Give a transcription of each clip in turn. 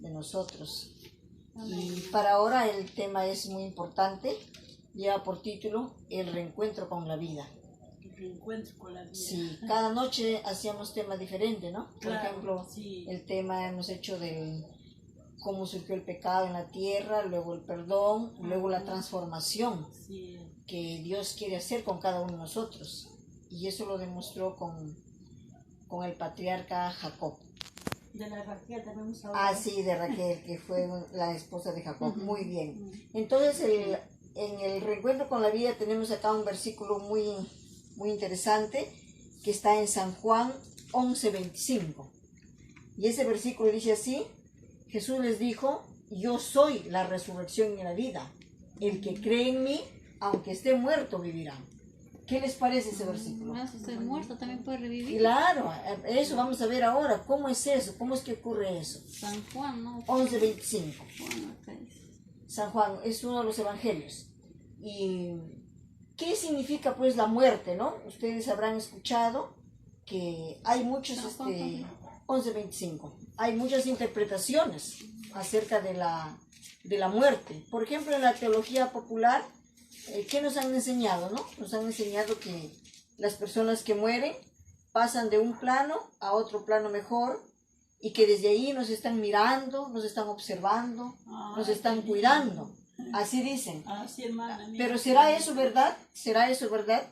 de nosotros. Y para ahora el tema es muy importante, lleva por título El reencuentro con la vida. El reencuentro con la vida. Sí, cada noche hacíamos temas diferentes, ¿no? Por Claro, ejemplo, sí. el tema hemos hecho del cómo surgió el pecado en la tierra, luego el perdón, luego la transformación Sí. que Dios quiere hacer con cada uno de nosotros. Y eso lo demostró con el patriarca Jacob. De la Raquel también hemos hablado. Ah, sí, de Raquel, que fue la esposa de Jacob. Muy bien. Ujú. Entonces, en el reencuentro con la vida tenemos acá un versículo muy, muy interesante que está en San Juan 11:25. Y ese versículo dice así: Jesús les dijo, yo soy la resurrección y la vida. El que cree en mí, aunque esté muerto, vivirá. ¿Qué les parece ese versículo? Si estoy muerto, también puede revivir. Claro, eso vamos a ver ahora. ¿Cómo es eso? ¿Cómo es que ocurre eso? San Juan, ¿no? 11:25. Juan, acá dice. San Juan es uno de los evangelios. ¿Y qué significa pues la muerte, no? Ustedes habrán escuchado que hay muchos, 11:25, hay muchas interpretaciones acerca de la muerte. Por ejemplo, en la teología popular, ¿qué nos han enseñado, no? Nos han enseñado que las personas que mueren pasan de un plano a otro plano mejor y que desde ahí nos están mirando, nos están observando, nos están cuidando. Así dicen. Así, hermana. Pero ¿será eso verdad? ¿Será eso verdad?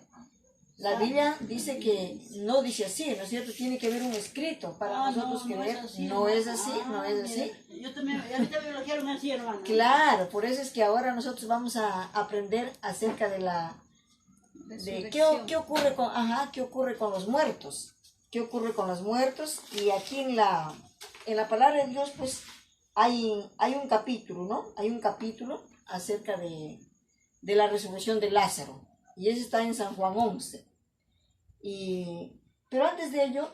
La Biblia dice que no dice así, ¿no es cierto? Tiene que haber un escrito para nosotros creer. No es así, no es así. Yo también, ahorita me elogiaron así, hermana. Claro, por eso es que ahora nosotros vamos a aprender acerca de qué ocurre con los muertos. ¿Qué ocurre con los muertos? Y aquí en la palabra de Dios, pues, hay un capítulo, ¿no? Hay un capítulo acerca de la resurrección de Lázaro. Y eso está en San Juan 11. Pero antes de ello,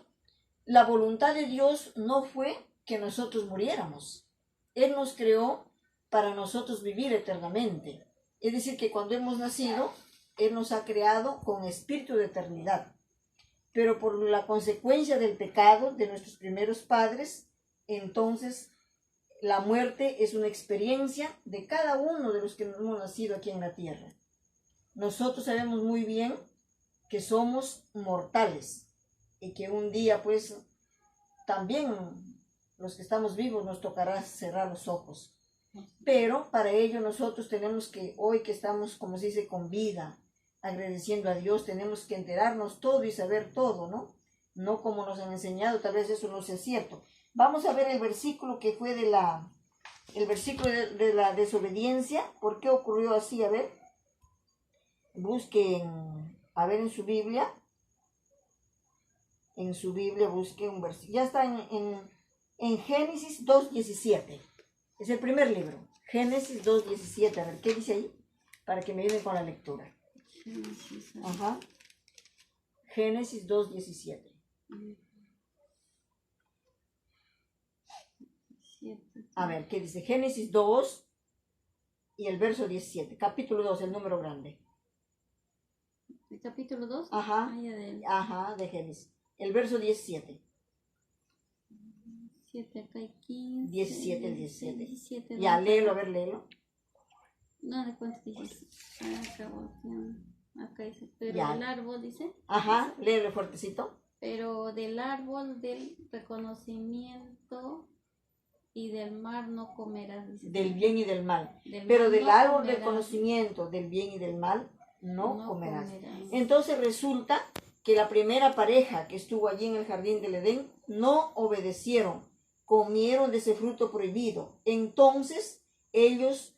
la voluntad de Dios no fue que nosotros muriéramos. Él nos creó para nosotros vivir eternamente. Es decir, que cuando hemos nacido, Él nos ha creado con espíritu de eternidad. Pero por la consecuencia del pecado de nuestros primeros padres, entonces la muerte es una experiencia de cada uno de los que hemos nacido aquí en la tierra. Nosotros sabemos muy bien que somos mortales y que un día pues también los que estamos vivos nos tocará cerrar los ojos. Pero para ello nosotros tenemos que, hoy que estamos, como se dice, con vida, agradeciendo a Dios, tenemos que enterarnos todo y saber todo, ¿no? No como nos han enseñado, tal vez eso no sea cierto. Vamos a ver el versículo que fue el versículo de la desobediencia. ¿Por qué ocurrió así? A ver. Busquen, a ver en su Biblia busquen un versículo. Ya está en Génesis 2:17. Es el primer libro. Génesis 2:17. A ver, ¿qué dice ahí? Para que me ayuden con la lectura. Ajá. Génesis 2:17. A ver, ¿qué dice? Génesis 2 y el verso 17. Capítulo 2, el número grande. ¿El capítulo 2? Ajá. Ajá, de Génesis. El verso 17. 7, acá hay 15. 17, el 17. 17 ya, léelo, a ver, léelo. No, ¿de cuánto dices? Acá dice, pero Ya. del árbol, dice. Ajá, léelo fuertecito. Pero del árbol del reconocimiento y del mar no comerás, dice. Del bien y del mal. Del Pero mal del no árbol comerás. del conocimiento, del bien y del mal, no comerás. comerás. Entonces resulta que la primera pareja que estuvo allí en el jardín del Edén no obedecieron, comieron de ese fruto prohibido. Entonces ellos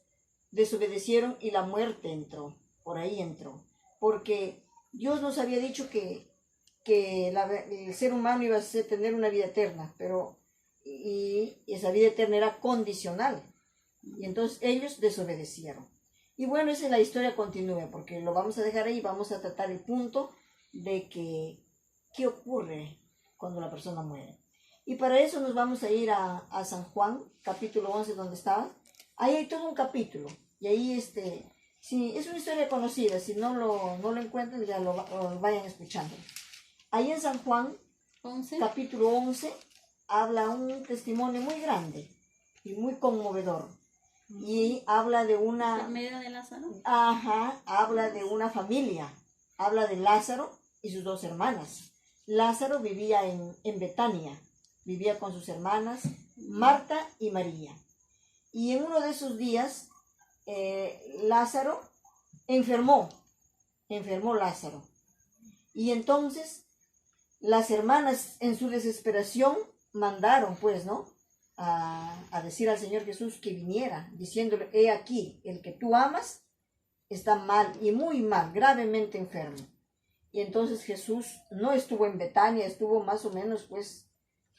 desobedecieron y la muerte entró, por ahí entró. Porque Dios nos había dicho que el ser humano iba a tener una vida eterna, pero y esa vida eterna era condicional. Y entonces ellos desobedecieron. Y bueno, esa es la historia, continúa, porque lo vamos a dejar ahí, vamos a tratar el punto de qué ocurre cuando la persona muere. Y para eso nos vamos a ir a San Juan, capítulo 11, donde estaba. Ahí hay todo un capítulo, y ahí sí, es una historia conocida, si no lo encuentran, ya lo vayan escuchando. Ahí en San Juan, 11. capítulo 11, habla un testimonio muy grande y muy conmovedor. Y habla de ¿Por una, medio de Lázaro? habla de una familia, habla de Lázaro y sus dos hermanas. Lázaro vivía en Betania, vivía con sus hermanas Marta y María. Y en uno de esos días, Lázaro enfermó Lázaro. Y entonces las hermanas en su desesperación mandaron, pues, ¿no? A decir al Señor Jesús que viniera, diciéndole, he aquí, el que tú amas está mal y muy mal, gravemente enfermo. Y entonces Jesús no estuvo en Betania, estuvo más o menos, pues,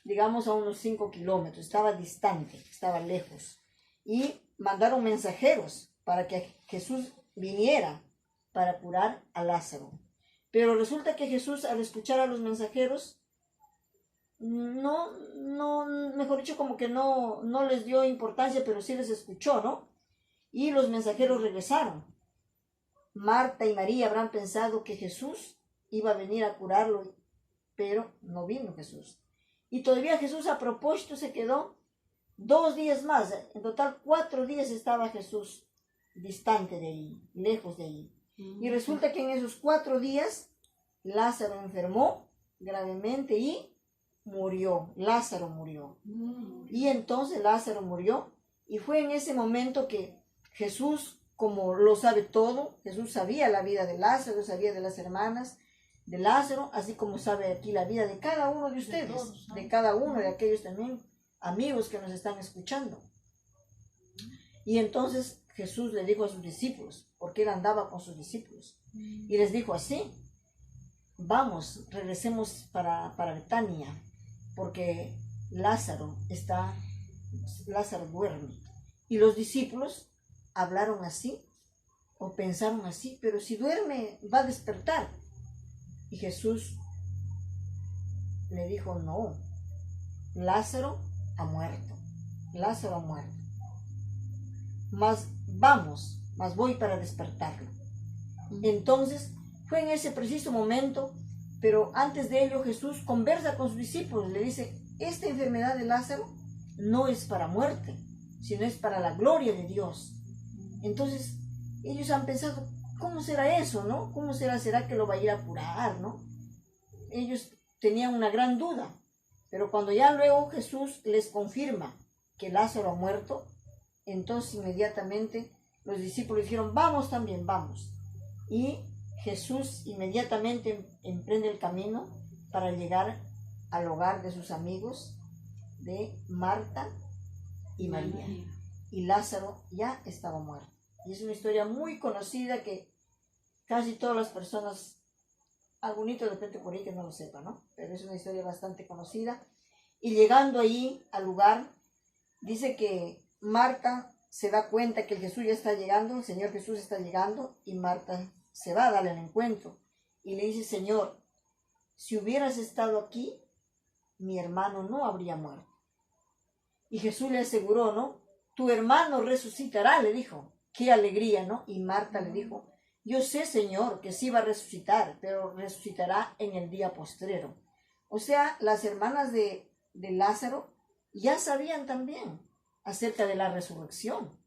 digamos a unos 5 kilómetros, estaba distante, estaba lejos. Y mandaron mensajeros para que Jesús viniera para curar a Lázaro. Pero resulta que Jesús, al escuchar a los mensajeros, mejor dicho, como que no les dio importancia, pero sí les escuchó, ¿no? Y los mensajeros regresaron. Marta y María habrán pensado que Jesús iba a venir a curarlo, pero no vino Jesús. Y todavía Jesús a propósito se quedó 2 días más. En total 4 días estaba Jesús distante de ahí, lejos de ahí. Y resulta que en esos 4 días Lázaro enfermó gravemente y murió. Lázaro murió. Y entonces Lázaro murió. Y fue en ese momento que Jesús, como lo sabe todo, Jesús sabía la vida de Lázaro, sabía de las hermanas de Lázaro, así como sabe aquí la vida de cada uno de ustedes, todos, ¿no? de cada uno de aquellos también amigos que nos están escuchando. Y entonces Jesús le dijo a sus discípulos, porque él andaba con sus discípulos, y les dijo así, vamos, regresemos para Betania, porque Lázaro duerme. Y los discípulos hablaron así, o pensaron así, pero si duerme va a despertar. Y Jesús le dijo, no, Lázaro ha muerto, Lázaro ha muerto. Mas voy para despertarlo. Entonces, fue en ese preciso momento, pero antes de ello Jesús conversa con sus discípulos, le dice, esta enfermedad de Lázaro no es para muerte, sino es para la gloria de Dios. Entonces, ellos han pensado, ¿cómo será eso, no? ¿Cómo será que lo va a ir a curar, no? Ellos tenían una gran duda, pero cuando ya luego Jesús les confirma que Lázaro ha muerto, entonces inmediatamente los discípulos dijeron, vamos también, vamos. Y Jesús inmediatamente emprende el camino para llegar al hogar de sus amigos, de Marta y María. Y Lázaro ya estaba muerto. Y es una historia muy conocida que casi todas las personas, algunos de repente por ahí que no lo sepan, ¿no? Pero es una historia bastante conocida. Y llegando ahí al lugar, dice que Marta se da cuenta que el Jesús ya está llegando, el Señor Jesús está llegando, y Marta se va a darle el encuentro. Y le dice, Señor, si hubieras estado aquí, mi hermano no habría muerto. Y Jesús le aseguró, ¿no? Tu hermano resucitará, le dijo. Qué alegría, ¿no? Y Marta le dijo, yo sé, Señor, que sí va a resucitar, pero resucitará en el día postrero. O sea, las hermanas de Lázaro ya sabían también acerca de la resurrección.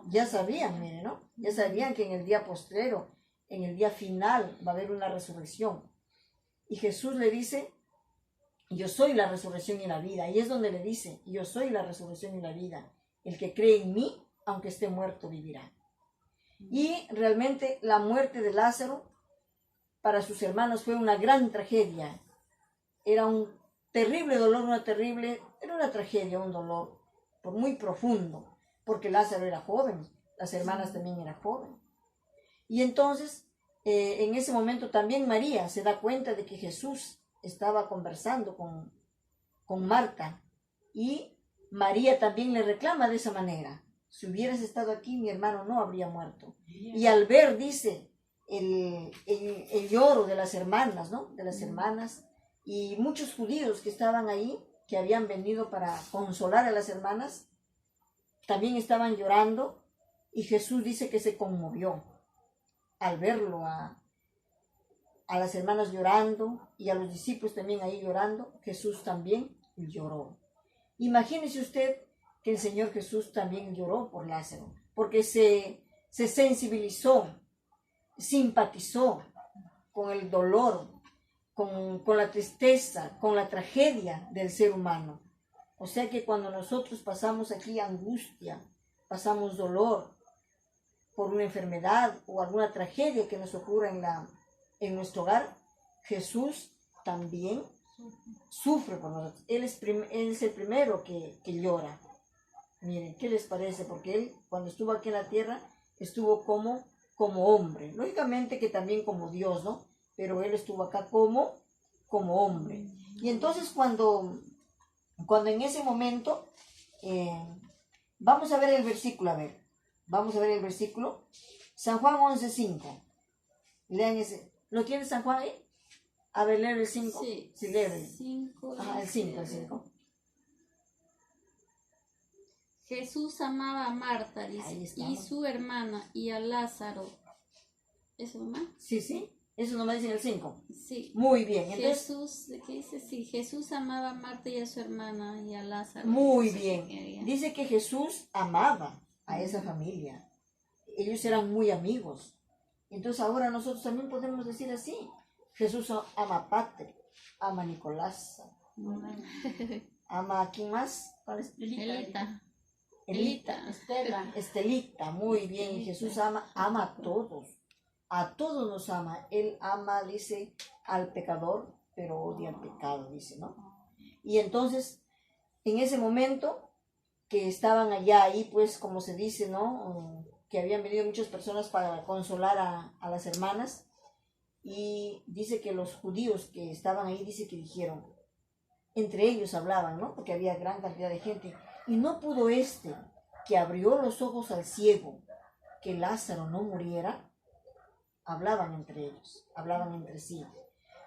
Ya sabían, miren, ¿no? Ya sabían que en el día postrero, en el día final, va a haber una resurrección. Y Jesús le dice, yo soy la resurrección y la vida. Y es donde le dice, yo soy la resurrección y la vida. El que cree en mí, aunque esté muerto, vivirá. Y realmente la muerte de Lázaro para sus hermanos fue una gran tragedia. Era un terrible dolor, era una tragedia, un dolor muy profundo, porque Lázaro era joven, las hermanas también eran jóvenes. Y entonces, en ese momento también María se da cuenta de que Jesús estaba conversando con Marta, y María también le reclama de esa manera. Si hubieras estado aquí, mi hermano no habría muerto. Y al ver, dice, el lloro de las hermanas, ¿no? De las hermanas, y muchos judíos que estaban ahí, que habían venido para consolar a las hermanas, también estaban llorando, y Jesús dice que se conmovió al verlo a las hermanas llorando, y a los discípulos también ahí llorando. Jesús también lloró. Imagínese usted que el Señor Jesús también lloró por Lázaro, porque se sensibilizó, simpatizó con el dolor, con la tristeza, con la tragedia del ser humano. O sea que cuando nosotros pasamos aquí angustia, pasamos dolor por una enfermedad o alguna tragedia que nos ocurra en nuestro hogar, Jesús también sufre por nosotros. Él es el primero que llora. Miren, ¿qué les parece? Porque Él, cuando estuvo aquí en la tierra, estuvo como hombre. Lógicamente que también como Dios, ¿no? Pero Él estuvo acá como hombre. Y entonces cuando en ese momento, vamos a ver el versículo, vamos a ver el versículo, San Juan 11:5. Lean ese. ¿Lo tiene San Juan ahí? A ver, leer el 5. Sí, Sí, léer. 5. Ajá, el 5. Jesús amaba a Marta, Ahí dice, estamos. y su hermana, y a Lázaro. ¿Eso nomás? Sí. Eso nomás dice en el 5. Sí. Muy bien. Entonces, Jesús, ¿qué dice? Sí, Jesús amaba a Marta y a su hermana y a Lázaro. muy No sé bien. qué quería. Dice que Jesús amaba a esa familia. Ellos eran muy amigos. Entonces ahora nosotros también podemos decir así. Jesús ama a Patri, ama a Nicolás, ama a ¿quién más? ¿Cuál es? Elita. Estela. Estelita, muy bien. Jesús ama a todos. A todos nos ama. Él ama, dice, al pecador, pero odia al pecado, dice, ¿no? Y entonces, en ese momento que estaban allá ahí, pues, como se dice, ¿no? Que habían venido muchas personas para consolar a las hermanas. Y dice que los judíos que estaban ahí, dice que dijeron, entre ellos hablaban, ¿no? Porque había gran cantidad de gente. Y no pudo que abrió los ojos al ciego, que Lázaro no muriera. Hablaban entre ellos, hablaban entre sí.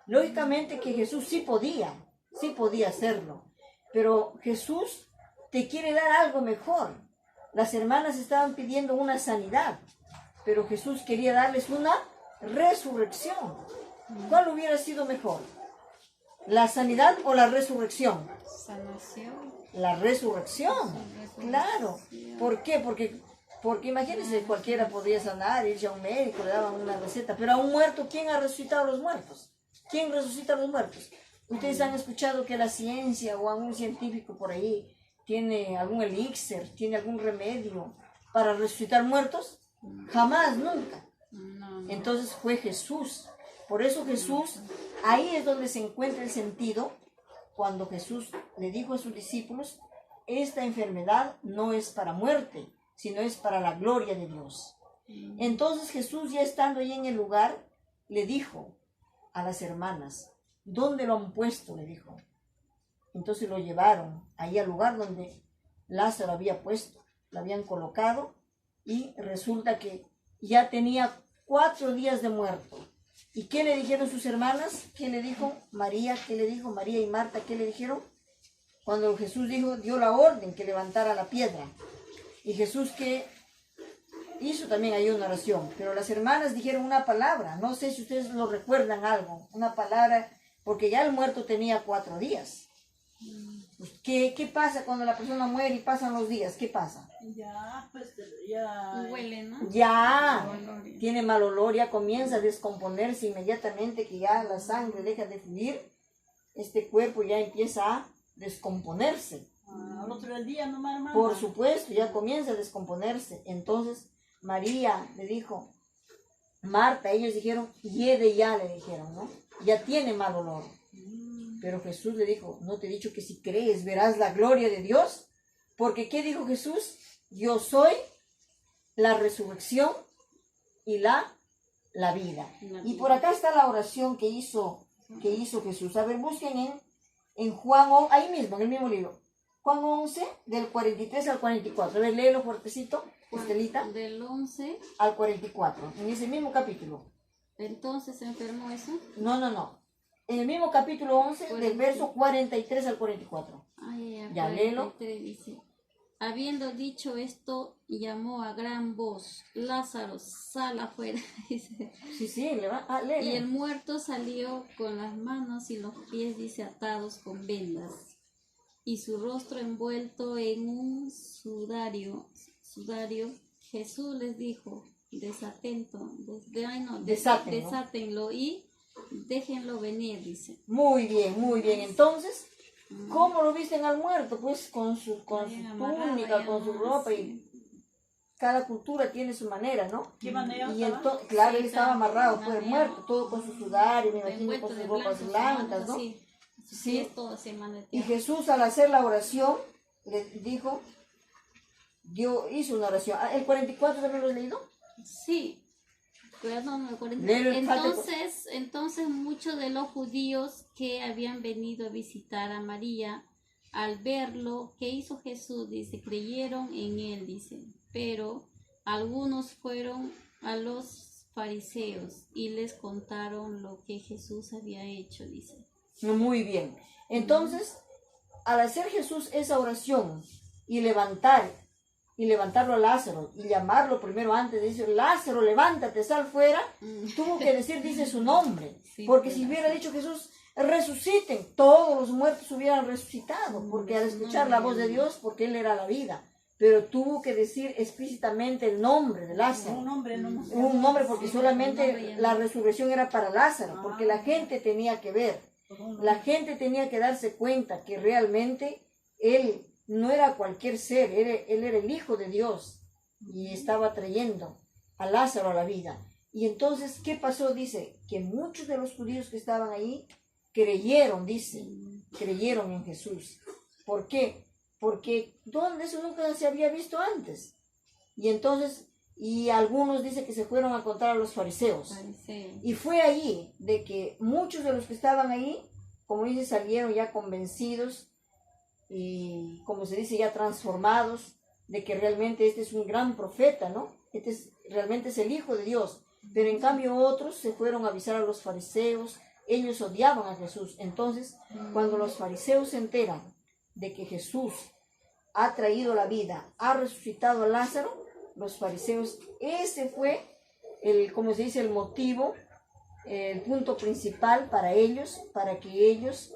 Lógicamente que Jesús sí podía hacerlo, pero Jesús te quiere dar algo mejor. Las hermanas estaban pidiendo una sanidad, pero Jesús quería darles una resurrección. ¿Cuál hubiera sido mejor? ¿La sanidad o la resurrección? Sanación. La resurrección, claro. ¿Por qué? Porque imagínense, cualquiera podría sanar, irse a un médico, le daban una receta, pero a un muerto, ¿quién ha resucitado a los muertos? ¿Quién resucita a los muertos? ¿Ustedes han escuchado que la ciencia o algún científico por ahí tiene algún elixir, tiene algún remedio para resucitar muertos? Jamás, nunca. No. Entonces fue Jesús. Por eso Jesús, ahí es donde se encuentra el sentido, cuando Jesús le dijo a sus discípulos, esta enfermedad no es para muerte, sino es para la gloria de Dios. Entonces Jesús, ya estando ahí en el lugar, le dijo a las hermanas, ¿dónde lo han puesto?, le dijo. Entonces lo llevaron ahí al lugar donde Lázaro había puesto, lo habían colocado, y resulta que ya tenía 4 días de muerto. ¿Y qué le dijeron sus hermanas? ¿Qué le dijo María? ¿Qué le dijo María y Marta? ¿Qué le dijeron? Cuando Jesús dio la orden que levantara la piedra. Y Jesús, que hizo también ahí una oración, pero las hermanas dijeron una palabra, no sé si ustedes lo recuerdan algo, una palabra, porque ya el muerto tenía 4 días. ¿Qué pasa cuando la persona muere y pasan los días? ¿Qué pasa? Ya. Huele, ¿no? Ya Olor. tiene mal olor, ya comienza a descomponerse inmediatamente, que ya la sangre deja de fluir, este cuerpo ya empieza a descomponerse. Al otro día nomás, hermana. Por supuesto, ya comienza a descomponerse. Entonces María le dijo, Marta, ellos dijeron, hiede ya, le dijeron, ¿no? Ya tiene mal olor. Pero Jesús le dijo, ¿no te he dicho que si crees verás la gloria de Dios? Porque ¿qué dijo Jesús? Yo soy la resurrección y la vida. Y por acá está la oración que hizo Jesús. A ver, busquen en Juan, ahí mismo, en el mismo libro. Juan 11, del 43 al 44. A ver, léelo fuertecito, Estelita. Del 11, Al 44, en ese mismo capítulo. entonces se enfermó eso. No. En el mismo capítulo 11, del verso 43 al 44. Ya, léelo. 43 dice, habiendo dicho esto, llamó a gran voz, Lázaro, sal afuera. Dice. Sí, lee. Y el muerto salió con las manos y los pies, dice, atados con vendas, y su rostro envuelto en un sudario, Jesús les dijo, Desátenlo. desátenlo y déjenlo venir, dice. Muy bien, muy bien. Entonces, ¿cómo lo visten al muerto? Pues con su Bien amarrado, túnica, ya con su no, ropa, sí. y cada cultura tiene su manera, ¿no? ¿Qué manera Y estaba? entonces, claro, Sí, él estaba amarrado, fue había muerto, todo con su sudario, me imagino, envuelto con sus de ropas blanco, blancas, ¿no? así, sus Sí. pies todos así Y maneteados. Jesús, al hacer la oración, le dijo, hizo una oración. ¿El 44 también lo has leído? Sí, perdón, me acuerdo. Léelo, Entonces muchos de los judíos que habían venido a visitar a María, al ver lo que hizo Jesús, dice, creyeron en él, dice, pero algunos fueron a los fariseos y les contaron lo que Jesús había hecho, dice. Muy bien. Entonces, al hacer Jesús esa oración y levantarlo a Lázaro y llamarlo primero antes de decir, Lázaro, levántate, sal fuera, tuvo que decir, dice su nombre. Sí, Porque pues, si hubiera dicho Jesús, resuciten, todos los muertos hubieran resucitado, porque al escuchar la voz de Dios, porque Él era la vida. Pero tuvo que decir explícitamente el nombre de Lázaro. Un nombre no nos Un nombre, porque Sí, solamente un nombre. la resurrección era para Lázaro, porque la gente tenía que ver. La gente tenía que darse cuenta que realmente él no era cualquier ser, él era el Hijo de Dios y estaba trayendo a Lázaro a la vida. Y entonces, ¿qué pasó? Dice que muchos de los judíos que estaban ahí creyeron, dice, creyeron en Jesús. ¿Por qué? Porque ¿dónde eso nunca se había visto antes? Y entonces, y algunos dicen que se fueron a contar a los fariseos. Fariseo. Y fue allí de que muchos de los que estaban ahí, como dice, salieron ya convencidos y, como se dice, ya transformados de que realmente este es un gran profeta, ¿no? Realmente es el Hijo de Dios. Pero en cambio otros se fueron a avisar a los fariseos, ellos odiaban a Jesús. Entonces, cuando los fariseos se enteran de que Jesús ha traído la vida, ha resucitado a Lázaro, los fariseos, ese fue como se dice, el motivo, el punto principal para ellos, para que ellos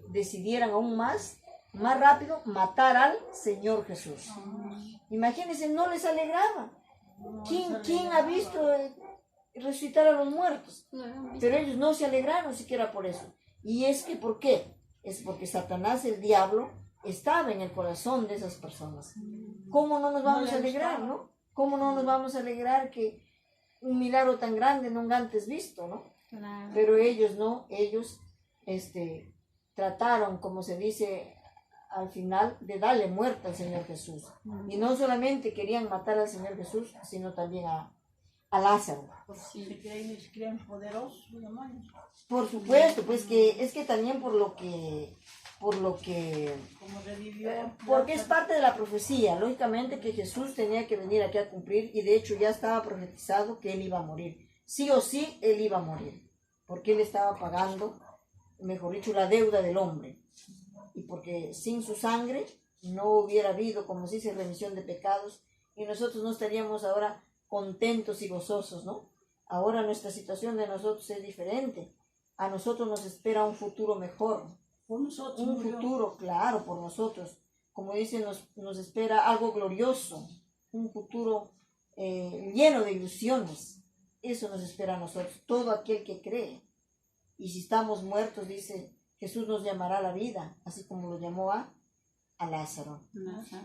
decidieran aún más rápido matar al Señor Jesús. Imagínense, no les alegraba. ¿Quién ha visto resucitar a los muertos? Pero ellos no se alegraron siquiera por eso. Y es que, ¿por qué? Es porque Satanás, el diablo, estaba en el corazón de esas personas. ¿Cómo no nos vamos a alegrar, no? ¿Cómo no nos vamos a alegrar que un milagro tan grande nunca antes visto, no? Claro. Pero ellos no, ellos trataron, como se dice al final, de darle muerte al Señor Jesús. Y no solamente querían matar al Señor Jesús, sino también a Lázaro. Se creen poderosos, los demonios. Por supuesto, pues que es que también por lo que Como revivió. porque es parte de la profecía, lógicamente, que Jesús tenía que venir aquí a cumplir, y de hecho ya estaba profetizado que él iba a morir. Sí o sí, él iba a morir, porque él estaba pagando, mejor dicho, la deuda del hombre. Y porque sin su sangre no hubiera habido, como se dice, remisión de pecados, y nosotros no estaríamos ahora contentos y gozosos, ¿no? Ahora nuestra situación de nosotros es diferente. A nosotros nos espera un futuro mejor. Por nosotros Un murió. futuro, claro, por nosotros. Como dicen, nos espera algo glorioso, un futuro lleno de ilusiones. Eso nos espera a nosotros, todo aquel que cree. Y si estamos muertos, dice, Jesús nos llamará a la vida, así como lo llamó a Lázaro.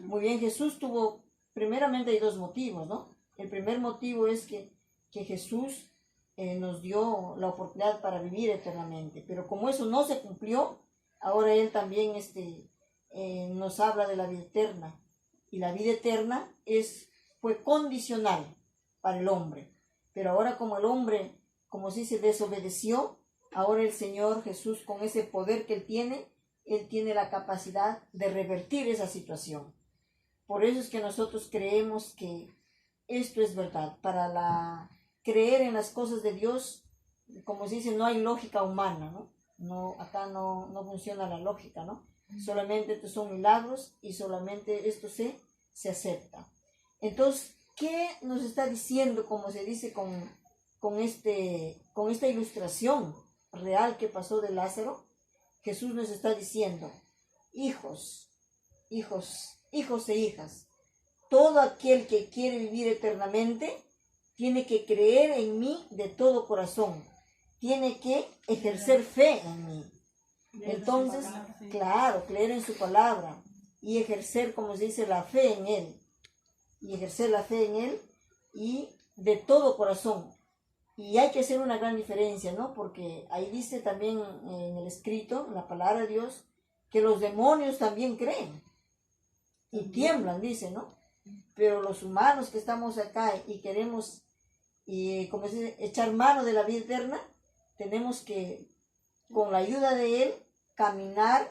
Muy bien, Jesús tuvo, primeramente hay dos motivos, ¿no? El primer motivo es que Jesús nos dio la oportunidad para vivir eternamente. Pero como eso no se cumplió, ahora Él también nos habla de la vida eterna. Y la vida eterna fue condicional para el hombre. Pero ahora como el hombre, como si se desobedeció, ahora el Señor Jesús, con ese poder que Él tiene la capacidad de revertir esa situación. Por eso es que nosotros creemos que esto es verdad. Para creer en las cosas de Dios, como se dice, no hay lógica humana, ¿no? Acá no funciona la lógica, ¿no? Solamente estos son milagros y solamente esto se acepta. Entonces, ¿qué nos está diciendo, como se dice, con esta ilustración real que pasó de Lázaro? Jesús nos está diciendo, hijos e hijas, todo aquel que quiere vivir eternamente tiene que creer en mí de todo corazón, tiene que ejercer fe en mí. Entonces, claro, creer en su palabra y ejercer, como se dice, la fe en Él. Y ejercer la fe en Él y de todo corazón. Y hay que hacer una gran diferencia, ¿no? Porque ahí dice también en el escrito, en la palabra de Dios, que los demonios también creen y tiemblan, dice, ¿no? Pero los humanos que estamos acá y queremos, como se dice, echar mano de la vida eterna, tenemos que, con la ayuda de Él, caminar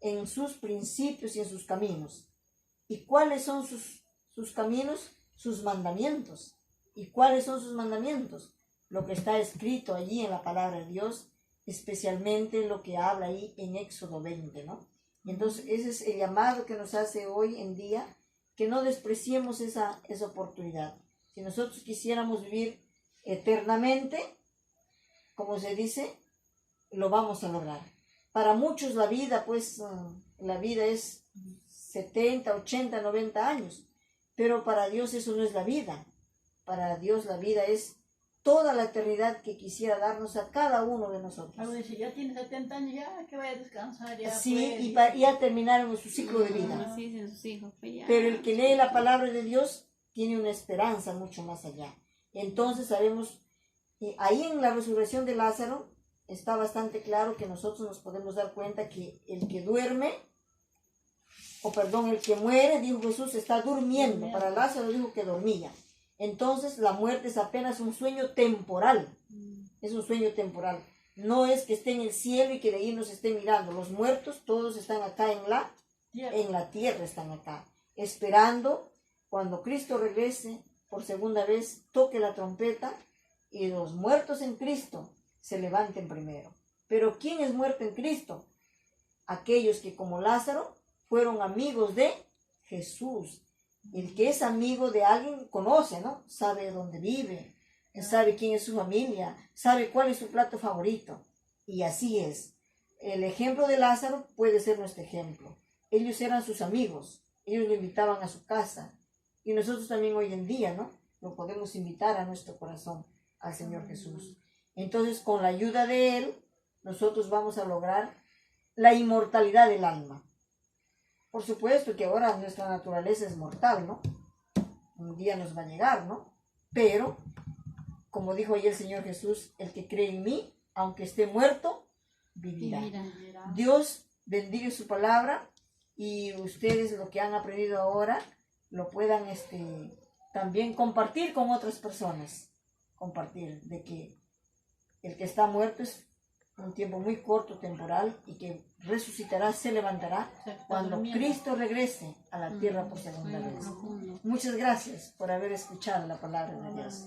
en sus principios y en sus caminos. ¿Y cuáles son sus caminos? Sus mandamientos. ¿Y cuáles son sus mandamientos? Lo que está escrito allí en la palabra de Dios, especialmente lo que habla ahí en Éxodo 20, ¿no? Y entonces ese es el llamado que nos hace hoy en día, que no despreciemos esa oportunidad. Si nosotros quisiéramos vivir eternamente, como se dice, lo vamos a lograr. Para muchos la vida, pues, la vida es 70, 80, 90 años, pero para Dios eso no es la vida. Para Dios la vida es toda la eternidad que quisiera darnos a cada uno de nosotros. Algo dice, ya tiene 70 años, ya que vaya a descansar. Ya Sí, pues, y ya terminaron su ciclo de vida. Así dicen sus hijos. Pues ya. Pero el que lee la palabra de Dios tiene una esperanza mucho más allá. Entonces sabemos, ahí en la resurrección de Lázaro está bastante claro que nosotros nos podemos dar cuenta que el que duerme, el que muere, dijo Jesús, está durmiendo. Para Lázaro dijo que dormía. Entonces la muerte es apenas un sueño temporal. Es un sueño temporal. No es que esté en el cielo y que de ahí nos esté mirando. Los muertos todos están acá en la tierra, están acá, esperando cuando Cristo regrese por segunda vez, toque la trompeta y los muertos en Cristo se levanten primero. Pero ¿quién es muerto en Cristo? Aquellos que, como Lázaro, fueron amigos de Jesús. El que es amigo de alguien conoce, ¿no? Sabe dónde vive, sabe quién es su familia, sabe cuál es su plato favorito. Y así es. El ejemplo de Lázaro puede ser nuestro ejemplo. Ellos eran sus amigos, ellos lo invitaban a su casa. Y nosotros también hoy en día, ¿no? Lo podemos invitar a nuestro corazón, al Señor Jesús. Entonces, con la ayuda de Él, nosotros vamos a lograr la inmortalidad del alma. Por supuesto que ahora nuestra naturaleza es mortal, ¿no? Un día nos va a llegar, ¿no? Pero, como dijo ayer el Señor Jesús, el que cree en mí, aunque esté muerto, vivirá. Dios bendiga su palabra y ustedes lo que han aprendido ahora lo puedan también compartir con otras personas. Compartir de que el que está muerto es un tiempo muy corto, temporal, y que resucitará, se levantará cuando Cristo regrese a la tierra por segunda vez. Muchas gracias por haber escuchado la palabra de Dios.